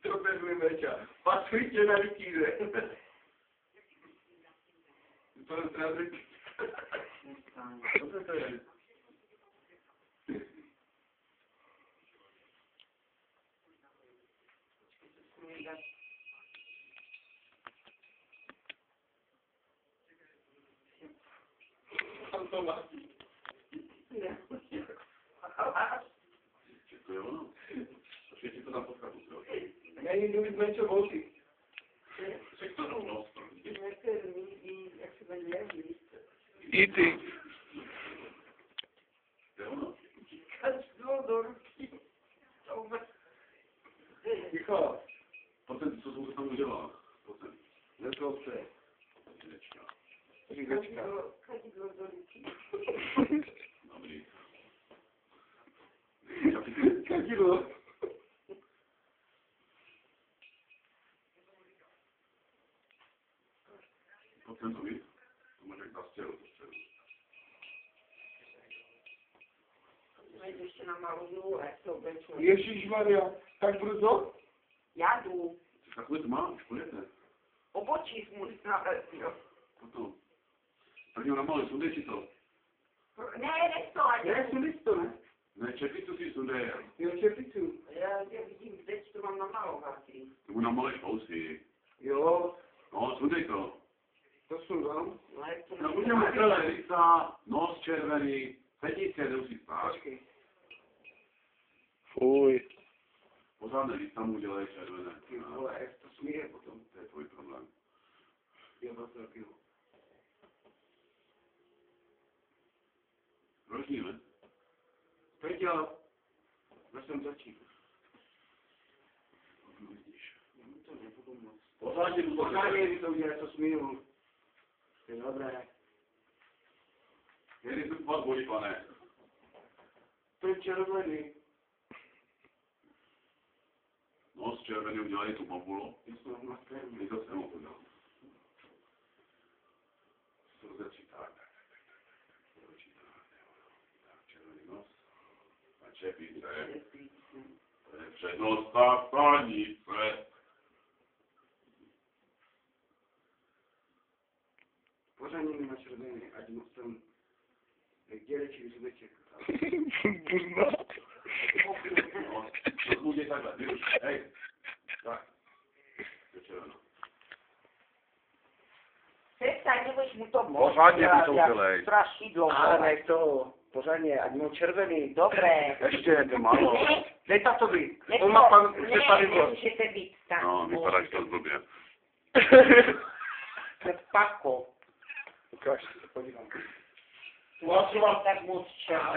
To bezli meča. Pasujte na rytíře. To je zdraví. Co to je? Tam to má. To je ono. Ještě to tam potkabu. Já jim mít menší volky. Řek to rovnou. Jak se tady jezdí. I ty. To je ono. Každou do ruky. Ticho. Pojďte, co jsem to tam udělal. Pojďte. Nezlobte. Říkačka. Kadidlo do ruky. Dobrý. Kadidlo. Pojďte to víc. To může být zastělo. Ještě na malou nulu, jak to obeču. Ježišmarja, tak brzo? Já jdu. Takhle to má, už pojďte. Obočí smutná, jo. Potom. Tak jo, namaluj, sundej si to. Ne, to ani. Ne, sundej si to, ne? Ne, čepicu si sundej. Jo, čepicu. Já vidím, teď to mám namalovat. Tomu namaluješ fousy. Jo, No, sundej to. to sundám. No, jak to No, budeme celé lica, nos červený, petice nemusí spát. Počkej. Fuj. Pořádné lica mu dělají červené. Ty vole, jak to smíje potom. To je tvůj problém. Jo, to taky. Rožní, ne? Peťo, já jsem začít. Vidíš. Já mu to nebudu moc. Pořádně mu to Pořádně mi to udělá, to smíju. To je dobré. Jeli tu vás bolí, pane. To je červený. Nos červený udělají tu bambulu. Já jsem na kremu. Ty to se mu udělal. To začítá. Tak. Červený nos. A čepice. To je přednostná stanice. Pořádně mi na červený, ať moc tam dělečí zbyček. Burna. No, to bude takhle, ty už, hej. Tak. To je červená. Přestaň, nebudeš mu to Pořádně mu to udělej. strašidlo. Ale ne to, pořádně, ať mu červený. Dobré. Ještě je to málo. Dej tatovi. On má pan, ne, tady bylo. nemůžete být tak. No, vypadáš to blbě. To je pako. Ukáž, podívám. Uvažoval tak moc čas.